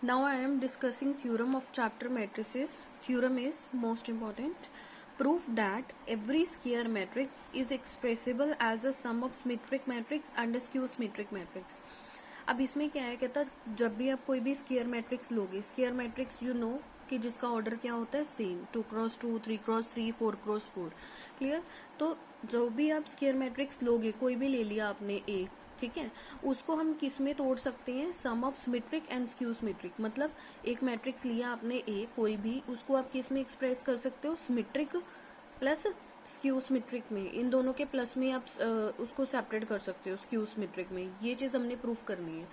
Now I am discussing theorem of chapter matrices. Theorem is most important. Prove that every square matrix is expressible as a sum of symmetric matrix and a skew symmetric matrix. अब इसमें क्या है, कहता जब भी आप कोई भी स्क्वायर मैट्रिक्स लोगे, स्क्वायर मैट्रिक्स यू नो कि जिसका ऑर्डर क्या होता है, same 2x2, 3x3, 4x4, clear. तो जो भी आप स्क्वायर मैट्रिक्स लोगे, कोई भी ले लिया आपने ए, ठीक है, उसको हम किस में तोड़ सकते हैं, sum of symmetric and skew symmetric. मतलब एक मैट्रिक्स लिया आपने ए कोई भी, उसको आप किस में एक्सप्रेस कर सकते हो, सिमेट्रिक प्लस स्क्यू सिमेट्रिक में, इन दोनों के प्लस में आप उसको सेपरेट कर सकते हो स्क्यू सिमेट्रिक में। ये चीज हमने प्रूफ करनी है।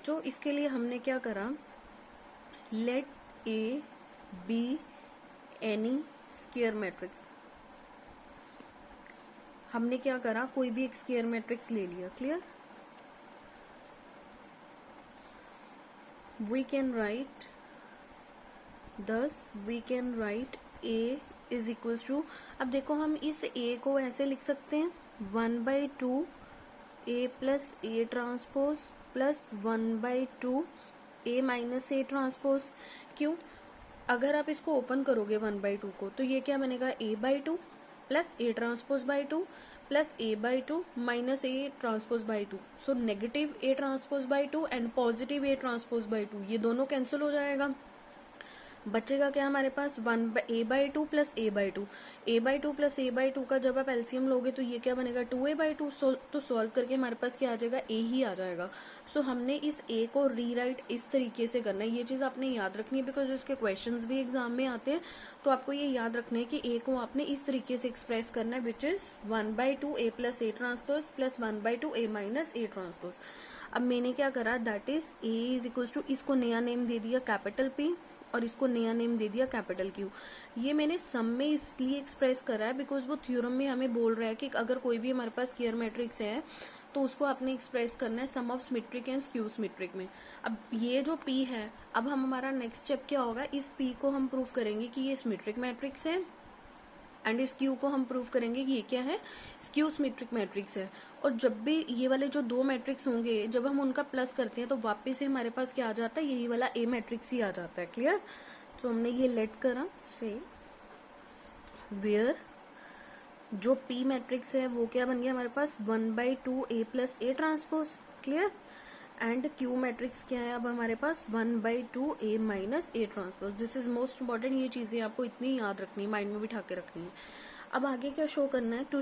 तो इसके लिए हमने क्या करा, let A be any square matrix. हमने क्या करा, कोई भी एक स्क्वायर मैट्रिक्स ले लिया, clear. We can write A is equal to, अब देखो हम इस ए को ऐसे लिख सकते हैं 1/2 A plus A transpose plus 1/2 A minus A transpose. क्यों, अगर आप इसको ओपन करोगे 1/2 को, तो ये क्या बनेगा, a/2 plus A transpose by 2 plus a/2 minus A transpose by 2। So negative A transpose by 2 and positive A transpose by 2, ये दोनों कैंसिल हो जाएगा। बचेगा क्या हमारे पास, a/2 plus a/2, a/2 plus a/2 का जब आप एलसीएम लोगे तो ये क्या बनेगा, 2a/2। तो सॉल्व करके हमारे पास क्या आ जाएगा, a ही आ जाएगा। सो हमने इस a को रीराइट इस तरीके से करना है। ये चीज आपने याद रखनी है बिकॉज इसके क्वेश्चंस भी एग्जाम में आते हैं। तो आपको ये याद रखना है कि a को आपने इस तरीके से एक्सप्रेस करना है, which is 1/2 a plus A transpose plus 1/2 a minus A transpose. अब मैंने क्या करा, that is a is equal to, इसको नया नेम दे दिया कैपिटल P और इसको नया नेम दे दिया कैपिटल क्यू। ये मैंने सम में इसलिए एक्सप्रेस करा है बिकॉज वो थ्योरम में हमें बोल रहा है कि अगर कोई भी हमारे पास स्क्वायर मैट्रिक्स है तो उसको आपने एक्सप्रेस करना है sum of symmetric and skew symmetric में। अब ये जो P है, अब हम हमारा नेक्स्ट स्टेप क्या होगा, इस P को हम प्रूव करेंगे कि ये सिमेट्रिक मैट्रिक्स है एंड इस क्यू को हम प्रूव करेंगे कि ये क्या है, स्क्यू सिमेट्रिक मैट्रिक्स है। और जब भी ये वाले जो दो मैट्रिक्स होंगे, जब हम उनका प्लस करते हैं तो वापस से हमारे पास क्या आ जाता है, यही वाला ए मैट्रिक्स ही आ जाता है, क्लियर। तो हमने ये लेट करा से वेयर जो पी मैट्रिक्स है वो क्या बन गया हमारे पास, 1/2 A plus A transpose, clear. And Q matrix क्या है अब हमारे पास, 1/2 A minus A transpose. This is most important, ये चीजें आपको इतनी याद रखनी है, माइंड में बिठा के रखनी है। अब आगे क्या शो करना है, to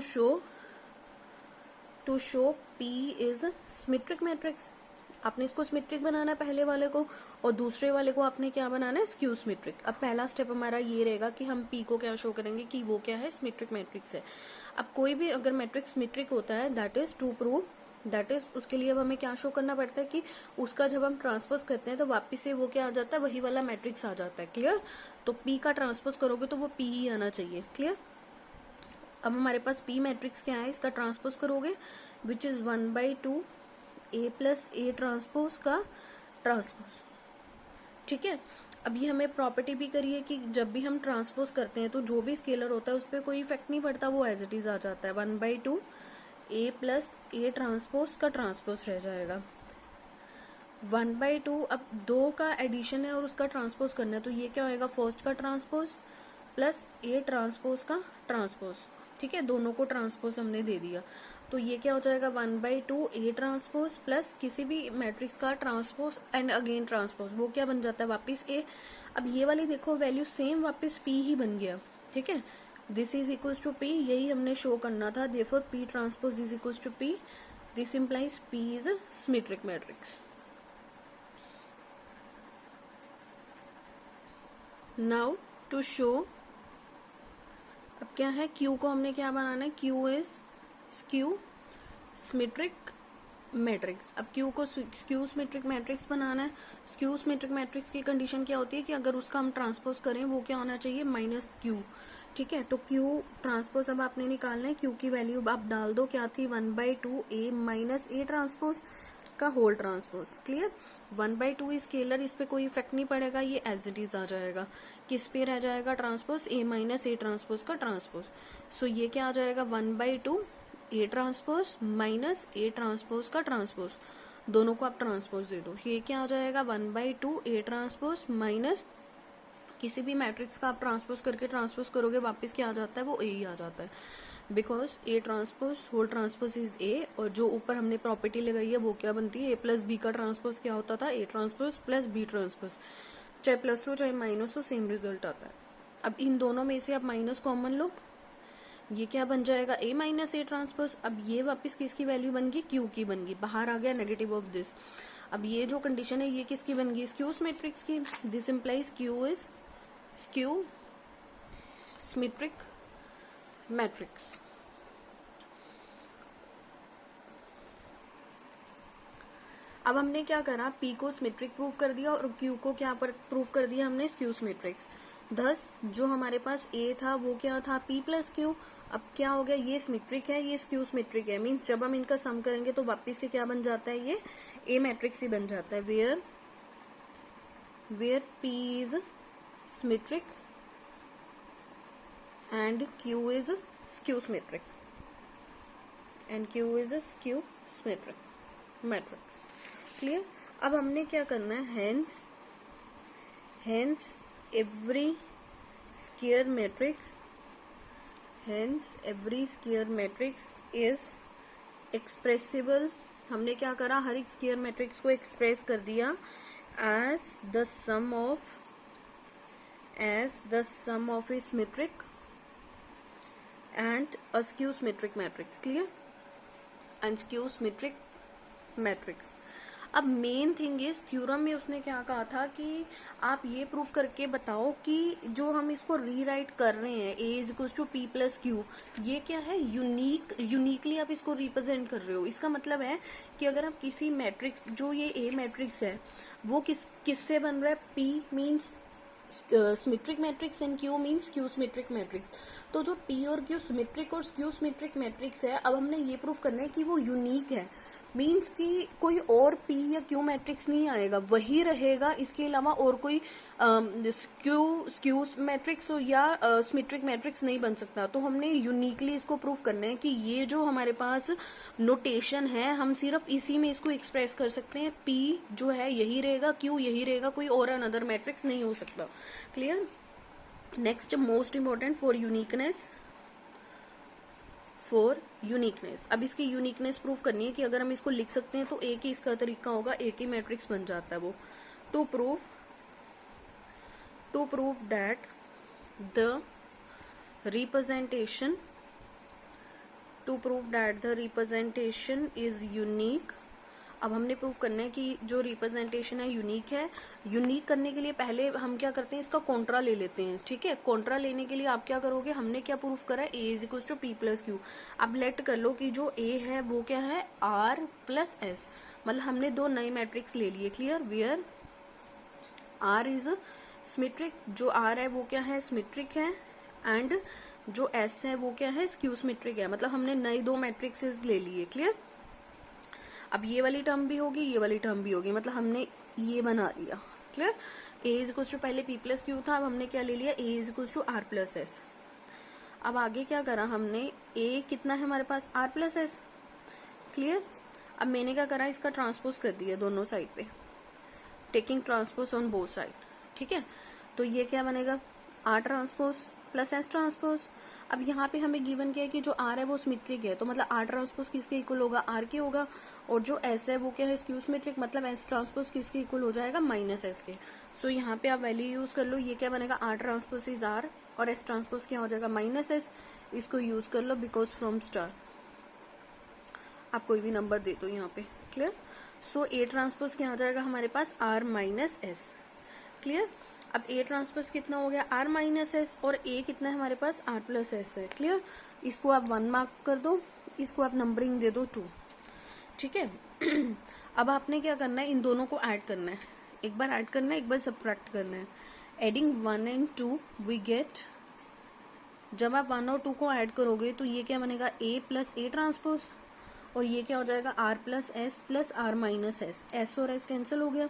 show P is symmetric matrix. आपने इसको सिमेट्रिक बनाना है पहले वाले को, और दूसरे वाले को आपने क्या बनाना है, स्क्यू सिमेट्रिक। अब पहला स्टेप हमारा ये रहेगा कि हम पी को क्या शो करेंगे कि वो क्या है, सिमेट्रिक मैट्रिक्स है। अब कोई भी अगर मैट्रिक्स सिमेट्रिक होता है, that is to prove, that is उसके लिए अब हमें क्या शो करना पड़ता है कि उसका जब हम ट्रांसपोज करते हैं तो वापिस से वो क्या आ जाता है, वही वाला मैट्रिक्स आ जाता है, क्लियर। तो पी का ट्रांसपोज करोगे तो वो पी ही आना चाहिए, क्लियर। अब हमारे पास पी मैट्रिक्स क्या है, इसका ट्रांसपोज करोगे विच is 1/2 A plus A transpose का ट्रांसपोज, ठीक है। अब ये हमें प्रॉपर्टी भी करिए कि जब भी हम ट्रांसपोज करते हैं तो जो भी स्केलर होता है उस पर कोई इफेक्ट नहीं पड़ता, वो एज इट इज आ जाता है। 1/2 ए प्लस ए ट्रांसपोज का ट्रांसपोज रह जाएगा। 1/2, अब दो का एडिशन है और उसका ट्रांसपोज करना है, तो ये क्या होएगा, फर्स्ट का ट्रांसपोज प्लस ए ट्रांसपोज का ट्रांसपोज, ठीक है। दोनों को ट्रांसपोज हमने दे दिया, तो ये क्या हो जाएगा, 1/2 ए ट्रांसपोज प्लस किसी भी मैट्रिक्स का ट्रांसपोज एंड अगेन ट्रांसपोज, वो क्या बन जाता है, वापिस ए। अब ये वाली देखो वैल्यू सेम वापिस पी ही बन गया, ठीक है। This is equal to P, यही हमने शो करना था, therefore P transpose is equal to P. This implies P is symmetric matrix. Now to show, अब क्या है, क्यू को हमने क्या बनाना है, Q is skew symmetric matrix. अब क्यू को स्क्यू सिमेट्रिक मैट्रिक्स बनाना है। स्क्यू सिमेट्रिक मैट्रिक्स की कंडीशन क्या होती है कि अगर उसका हम ट्रांसपोज करें वो क्या होना चाहिए, माइनस क्यू, ठीक है। तो क्यू ट्रांसपोज अब आपने निकालना है, क्यू की वैल्यू आप डाल दो, क्या थी, 1/2 ए माइनस ए ट्रांसपोज का होल ट्रांसपोज, क्लियर। 1/2 स्केलर, इस पे कोई इफेक्ट नहीं पड़ेगा, ये एज इट इज आ जाएगा। किस पे रह जाएगा transpose, A minus A transpose का ट्रांसपोज। सो ये क्या आ जाएगा, 1/2 A transpose minus A transpose का ट्रांसपोज। दोनों को आप ट्रांसपोज दे दो, ये क्या हो जाएगा 1/2 ए ट्रांसपोज माइनस किसी भी मैट्रिक्स का आप ट्रांसपोज करके ट्रांसपोज करोगे वापस क्या आ जाता है, वो ए ही आ जाता है, because A transpose whole transpose is A, और जो ऊपर हमने प्रॉपर्टी लगाई है वो क्या बनती है, ए प्लस बी का ट्रांसपोज क्या होता था, A transpose plus B transpose, चाहे प्लस हो चाहे माइनस हो सेम रिजल्ट आता है। अब इन दोनों में से आप माइनस कॉमन लो, ये क्या बन जाएगा ए माइनस ए ट्रांसपोज। अब ये वापस किसकी वैल्यू बन गई, क्यू की बन गई, बाहर आ गया नेगेटिव ऑफ दिस। अब ये जो कंडीशन है ये किसकी बन गई, स्क्यूज मैट्रिक्स की। This implies Q is skew symmetric matrix. अब हमने क्या करा, P को सिमेट्रिक प्रूव कर दिया और Q को क्या पर प्रूव कर दिया हमने, स्क्यू सिमेट्रिक्स। थस जो हमारे पास A था वो क्या था, P प्लस Q। अब क्या हो गया, ये सिमेट्रिक है, ये स्क्यू सिमेट्रिक है, मीन्स जब हम इनका सम करेंगे तो वापिस से क्या बन जाता है, ये A मैट्रिक्स ही बन जाता है, where P is symmetric and Q is skew symmetric matrix. Clear. अब हमने क्या करना है, hence every square matrix is expressible. हमने क्या करा, हर एक स्क्वायर मैट्रिक्स को एक्सप्रेस कर दिया as the sum of a symmetric and a skew symmetric matrix. Clear, and skew symmetric matrix. अब मेन थिंग इज थ्योरम में उसने क्या कहा था कि आप ये प्रूफ करके बताओ कि जो हम इसको रीराइट कर रहे हैं A is equal to P plus Q, ये क्या है, यूनिकली आप इसको रिप्रेजेंट कर रहे हो। इसका मतलब है कि अगर आप किसी मैट्रिक्स, जो ये ए मैट्रिक्स है वो किससे बन रहा है, P means symmetric matrix and Q means skew symmetric matrix. तो जो पी और क्यू सिमेट्रिक और स्क्यू सिमेट्रिक मैट्रिक्स है, अब हमने ये प्रूफ करना है कि वो यूनिक है, मीन्स कि कोई और पी या क्यू मैट्रिक्स नहीं आएगा, वही रहेगा, इसके अलावा और कोई स्क्यू मैट्रिक्स या सिमेट्रिक मैट्रिक्स नहीं बन सकता। तो हमने यूनिकली इसको प्रूफ करना है कि ये जो हमारे पास नोटेशन है हम सिर्फ इसी में इसको एक्सप्रेस कर सकते हैं, पी जो है यही रहेगा, क्यू यही रहेगा, कोई और अनदर मैट्रिक्स नहीं हो सकता। Clear. Next most important for uniqueness. अब इसकी यूनिकनेस प्रूफ करनी है कि अगर हम इसको लिख सकते हैं तो एक ही इसका तरीका होगा, एक ही मैट्रिक्स बन जाता है वो। To prove that the representation is unique. अब हमने प्रूफ करना है कि जो रिप्रेजेंटेशन है यूनिक है। यूनिक करने के लिए पहले हम क्या करते हैं, इसका कॉन्ट्रा ले लेते हैं। ठीक है, कॉन्ट्रा लेने के लिए आप क्या करोगे, हमने क्या प्रूफ करा है, A is equal to P plus Q. अब लेट कर लो कि जो ए है वो क्या है, आर प्लस एस, मतलब हमने दो नए मैट्रिक्स ले लिए। Clear, where R is symmetric, जो आर है वो क्या है, सिमेट्रिक है, एंड जो एस है वो क्या है, स्क्यू सिमेट्रिक है, मतलब हमने नए दो मैट्रिक्सेस ले लिए। क्लियर। अब ये वाली टर्म भी होगी, ये वाली टर्म भी होगी, मतलब हमने ये बना लिया। Clear. A is equal to पहले पी प्लस क्यू था, अब हमने क्या ले लिया, A is equal to R plus S. अब आगे क्या करा हमने, ए कितना है हमारे पास, आर प्लस एस। क्लियर। अब मैंने क्या करा, इसका ट्रांसपोज कर दिया दोनों साइड पे, taking transpose on both side. ठीक है, तो ये क्या बनेगा, R transpose plus S transpose. अब यहाँ पे हमें गिवन किया है कि जो आर है वो सिमेट्रिक है, तो मतलब आर ट्रांसपोज किसके इक्वल होगा, आर के होगा, और जो एस है वो क्या है, स्क्यू सिमेट्रिक, मतलब एस ट्रांसपोज किसके इक्वल हो जाएगा, माइनस एस के। सो यहाँ पे आप वैल्यू यूज कर लो, ये क्या बनेगा, आर ट्रांसपोज इज आर और एस ट्रांसपोज क्या हो जाएगा, माइनस एस। इसको यूज कर लो बिकॉज फ्रॉम स्टार आप कोई भी नंबर दे दो यहाँ पे। क्लियर। सो ए ट्रांसपोज क्या हो जाएगा हमारे पास, आर माइनस एस। क्लियर। अब ए ट्रांसपोज कितना हो गया, आर माइनस एस, और ए कितना है हमारे पास, आर प्लस एस है। क्लियर। इसको आप 1 मार्क कर दो, इसको आप नंबरिंग दे दो 2। ठीक है। अब आपने क्या करना है, इन दोनों को ऐड करना है, एक बार ऐड करना है, एक बार सब्ट्रैक्ट करना है। एडिंग 1 and 2 वी गेट, जब आप 1 और 2 को ऐड करोगे तो ये क्या बनेगा, ए प्लस ए ट्रांसपोज, और ये क्या हो जाएगा, R plus R minus S. S और एस कैंसिल हो गया,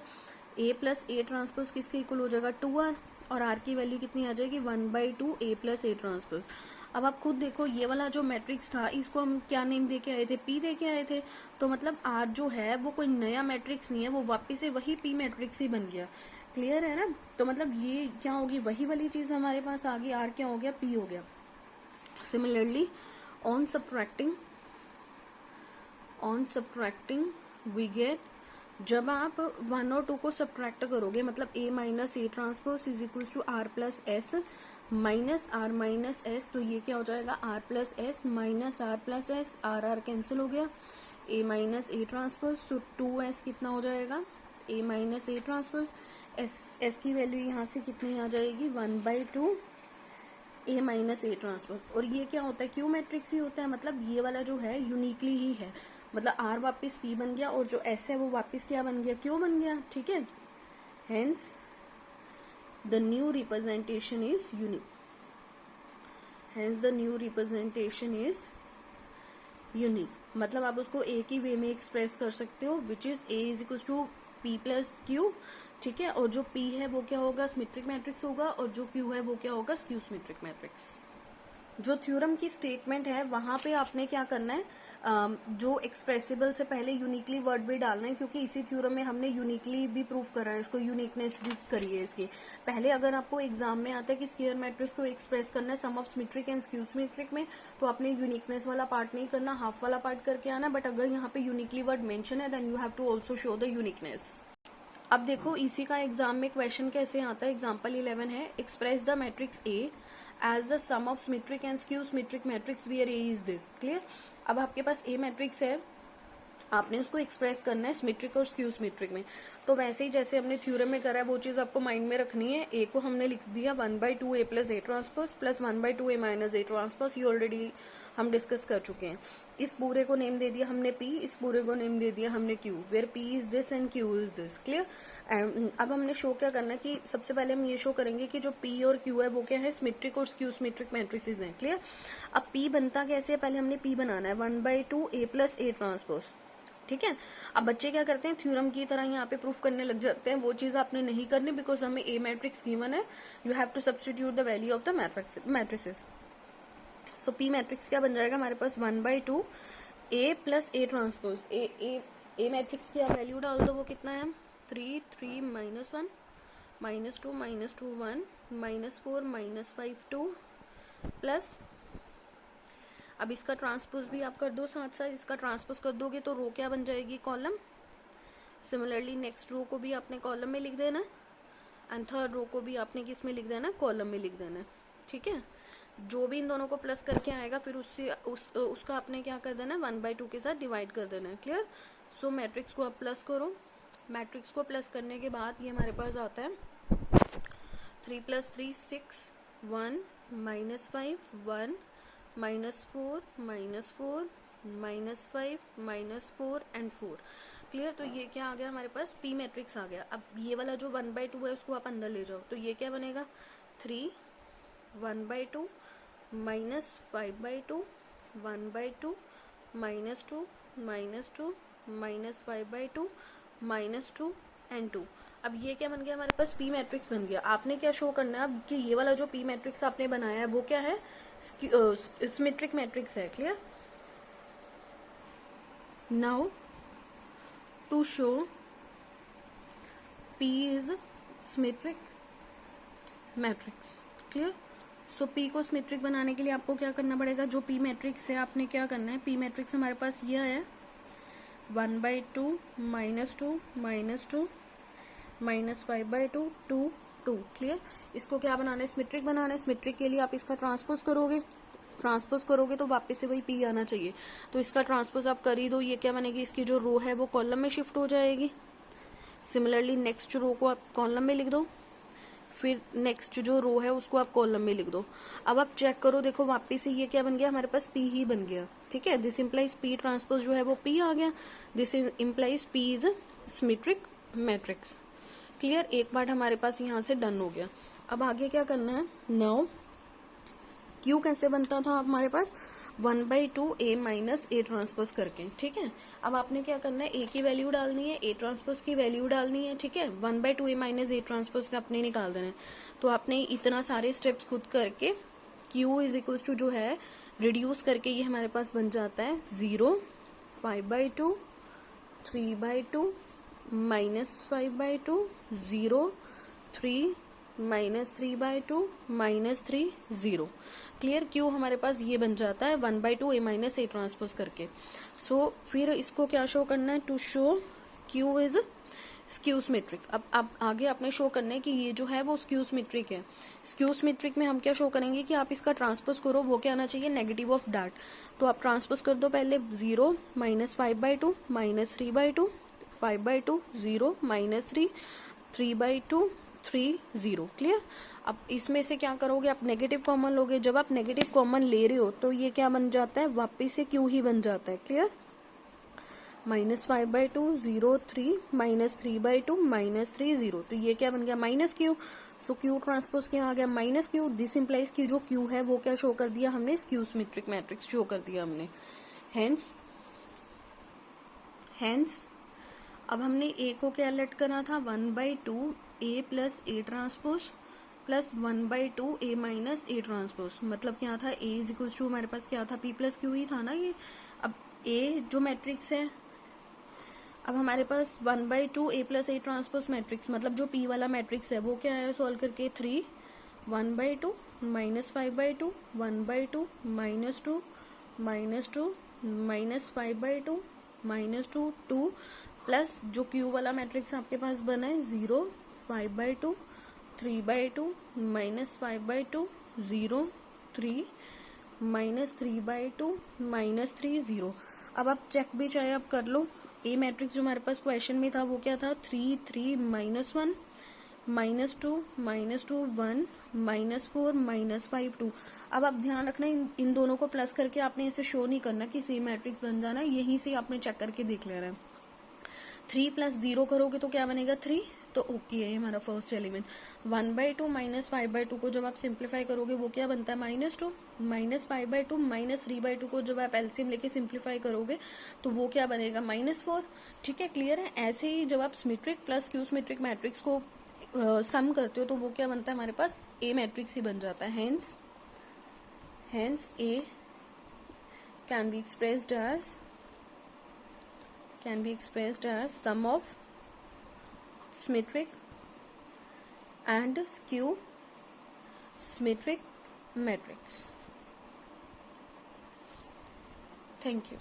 ए प्लस ए ट्रांसपोज किसके इक्वल हो जाएगा, 2r, और आर की वैल्यू कितनी आ जाएगी, 1/2 ए प्लस ए ट्रांसपोज। अब आप खुद देखो, ये वाला जो मैट्रिक्स था इसको हम क्या नेम दे के आए थे, पी दे के आए थे। तो मतलब आर जो है वो कोई नया मैट्रिक्स नहीं है, वो वापिस से वही पी मैट्रिक्स ही बन गया। क्लियर है ना? तो मतलब ये क्या होगी, वही वाली चीज हमारे पास आ गई, आर क्या हो गया, पी हो गया। Similarly on subtracting we get, जब आप 1 और 2 को सब्ट्रैक्ट करोगे मतलब a minus A transpose is equal to R plus S minus R minus S, तो ये क्या हो जाएगा, R plus S minus R plus S, R R cancel हो गया, a माइनस ए ट्रांसपोज, तो 2s कितना हो जाएगा, a minus A transpose, S की वैल्यू यहाँ से कितनी आ जाएगी, 1/2 a माइनस ए ट्रांसपोज। और ये क्या होता है, क्यू मैट्रिक्स ही होता है, मतलब ये वाला जो है यूनिकली ही है, मतलब आर वापिस पी बन गया और जो एस है वो वापिस क्या बन गया, क्यू बन गया। ठीक है, hence the new representation is unique, hence the new representation is unique, मतलब आप उसको एक ही वे में एक्सप्रेस कर सकते हो, which is A is equal to P plus Q. ठीक है, और जो P है वो क्या होगा, सिमेट्रिक मैट्रिक्स होगा, और जो Q है वो क्या होगा, स्क्यू सिमेट्रिक मैट्रिक्स। जो थ्योरम की स्टेटमेंट है वहां पे आपने क्या करना है, जो एक्सप्रेसिबल से पहले यूनिकली वर्ड भी डालना है, क्योंकि इसी थ्योरम में हमने यूनिकली भी प्रूव करा है, इसको यूनिकनेस भी करी है इसकी। पहले अगर आपको एग्जाम में आता है कि स्क्वायर मैट्रिक्स को एक्सप्रेस करना है sum of symmetric and skew symmetric में, तो आपने यूनिकनेस वाला पार्ट नहीं करना, हाफ वाला पार्ट करके आना। बट अगर यहाँ पे यूनिकली वर्ड मेंशन है then you have to also show the uniqueness. अब देखो इसी का एग्जाम में क्वेश्चन कैसे आता है, एग्जाम्पल 11 है, express the matrix A as the sum of symmetric and skew symmetric matrix where A is this. Clear? अब आपके पास ए मैट्रिक्स है, आपने उसको एक्सप्रेस करना है सिमेट्रिक और स्क्यू सिमेट्रिक में। तो वैसे ही जैसे हमने थ्योरम में करा है वो चीज आपको माइंड में रखनी है। ए को हमने लिख दिया 1/2 a plus A transpose plus 1/2 a minus A transpose, ये ऑलरेडी हम डिस्कस कर चुके हैं। इस पूरे को नेम दे दिया हमने P, इस पूरे को नेम दे दिया हमने Q, where P is this and Q is this. Clear? अब हमने शो क्या करना है कि सबसे पहले हम ये शो करेंगे कि जो P और Q है वो क्या है, सिमेट्रिक और स्क्यू सिमेट्रिक मैट्रिसेस हैं। क्लियर? अब P बनता कैसे है, पहले हमने P बनाना है 1/2 a प्लस ए ट्रांसपोज। ठीक है, अब बच्चे क्या करते हैं, थ्योरम की तरह यहाँ पे प्रूफ करने लग जाते हैं, वो चीज आपने नहीं करनी, बिकॉज हमें ए मैट्रिक्स गिवन है, you have to substitute the value of the matrices. So P matrix क्या बन जाएगा हमारे पास, 1/2 a plus A transpose. A matrix की आप वैल्यू डाल दो, वो कितना है, 3 3 -1 -2 -2 1 -4 -5 2 प्लस, अब इसका ट्रांसपोज भी आप कर दो, साथ साथ इसका ट्रांसपोज कर दोगे तो रो क्या बन जाएगी, कॉलम। सिमिलरली नेक्स्ट रो को भी आपने कॉलम में लिख देना है एंड थर्ड रो को भी आपने किस में लिख देना है, कॉलम में लिख देना है। ठीक है, जो भी इन दोनों को प्लस करके आएगा फिर उससे उसका आपने क्या कर देना है, 1/2 के साथ डिवाइड कर देना है। क्लियर? सो मैट्रिक्स को आप प्लस करो, मैट्रिक्स को प्लस करने के बाद ये हमारे पास आता है 3 + 3 6 1 -5 1 -4 -4 -5 -4 एंड 4। क्लियर? तो ये क्या आ गया हमारे पास, पी मैट्रिक्स आ गया। अब ये वाला जो 1/2 है उसको आप अंदर ले जाओ, तो ये क्या बनेगा, 3 1/2 -5/2 1/2 -2 -2 -5/2 -2 एंड 2। अब ये क्या बन गया हमारे पास, पी मैट्रिक्स बन गया। आपने क्या शो करना है अब कि ये वाला जो पी मैट्रिक्स आपने बनाया है वो क्या है, सिमेट्रिक मैट्रिक्स है। Clear? Now to show P is symmetric matrix. Clear? So P को सिमेट्रिक बनाने के लिए आपको क्या करना पड़ेगा, जो P मैट्रिक्स है आपने क्या करना है, P मैट्रिक्स हमारे पास यह है 1/2 -2 -2 -5/2 2 2। क्लियर? इसको क्या बनाना है, सिमेट्रिक बनाना है। सिमेट्रिक के लिए आप इसका ट्रांसपोज करोगे तो वापस से वही P आना चाहिए, तो इसका ट्रांसपोज आप कर ही दो, ये क्या बनेगी, इसकी जो रो है वो कॉलम में शिफ्ट हो जाएगी। सिमिलरली नेक्स्ट रो को आप कॉलम में लिख दो, फिर नेक्स्ट जो रो है उसको आप कॉलम में लिख दो। अब आप चेक करो, देखो वापस से ये क्या बन गया हमारे पास, P ही बन गया। ठीक है, दिस इम्प्लाइज P ट्रांसपोज जो है वो P आ गया, this implies P is symmetric matrix. Clear? एक पार्ट हमारे पास यहाँ से डन हो गया। अब आगे क्या करना है, नाउ Q कैसे बनता था हमारे पास, 1/2 a माइनस ए ट्रांसपोज करके। ठीक है, अब आपने क्या करना है, A की वैल्यू डालनी है, ए ट्रांसपोज की वैल्यू डालनी है। ठीक है, 1/2 a माइनस ए ट्रांसपोज से आपने निकाल देना है। तो आपने इतना सारे स्टेप्स खुद करके Q इज इक्वल टू जो है रिड्यूस करके ये हमारे पास बन जाता है 0, 5/2, 3/2, -5/2, 0, 3, -3/2, -3, 0। क्लियर। Q हमारे पास ये बन जाता है 1/2 A माइनस A ट्रांसपोज करके। सो फिर इसको क्या शो करना है, to show Q is skew symmetric. अब आगे आपने शो करना है कि ये जो है वो स्क्यू सिमेट्रिक है। स्क्यू सिमेट्रिक में हम क्या शो करेंगे कि आप इसका ट्रांसपोज करो, वो क्या आना चाहिए, नेगेटिव ऑफ डैट। तो आप ट्रांसपोज कर दो पहले 0, -5/2, -3/2, 5/2, 0, -3, 3/2, 3, 0। क्लियर। अब इसमें से क्या करोगे, आप नेगेटिव कॉमन लोगे। जब आप नेगेटिव कॉमन ले रहे हो तो ये क्या बन जाता है, वापिस से क्यू ही बन जाता है। क्लियर। -5/2, 0, 3, -3/2, -3, 0। तो ये क्या बन गया, माइनस क्यू। सो क्यू ट्रांसपोज क्या आ गया, माइनस क्यू। दिस इंप्लाइज की जो क्यू है वो क्या शो कर दिया हमने, स्क्यू सिमेट्रिक मैट्रिक्स शो कर दिया हमने। हेंस अब हमने ए को क्या लेट करा था, 1/2 A plus A transpose plus 1/2 A minus A transpose. मतलब क्या था, A इज इक्वल टू हमारे पास क्या था, P प्लस क्यू ही था ना ये। अब A जो मैट्रिक्स है, अब हमारे पास 1/2 A plus A transpose matrix, मतलब जो P वाला मैट्रिक्स है वो क्या है, सॉल्व करके 3, 1/2, -5/2, 1/2, -2, -2, -5/2, -2, 2 प्लस जो Q वाला मैट्रिक्स आपके पास बना है 0, 5/2, 3/2, -5/2, 0, 3, -3/2, -3, 0। अब आप चेक भी चाहे आप कर लो, ए मैट्रिक्स जो हमारे पास क्वेश्चन में था वो क्या था, 3, 3, -1, -2, -2, 1, -4, -5, 2। अब आप ध्यान रखना इन दोनों को प्लस करके आपने इसे शो नहीं करना कि सेम मैट्रिक्स बन जाना, यहीं से आपने चेक करके देख लेना है। 3 + 0 करोगे तो क्या बनेगा, 3। तो ओके है हमारा फर्स्ट एलिमेंट। 1/2 -5/2 को जब आप सिंप्लीफाई करोगे वो क्या बनता है, -2। -5/2 -3/2 को जब आप एलसीएम लेके सिंप्लीफाई करोगे तो वो क्या बनेगा, -4। ठीक है, क्लियर है। ऐसे ही जब आप symmetric plus Q symmetric matrix को सम करते हो तो वो क्या बनता है, हमारे पास ए मैट्रिक्स ही बन जाता है। Hence A can be expressed as sum of symmetric and skew symmetric matrix. Thank you.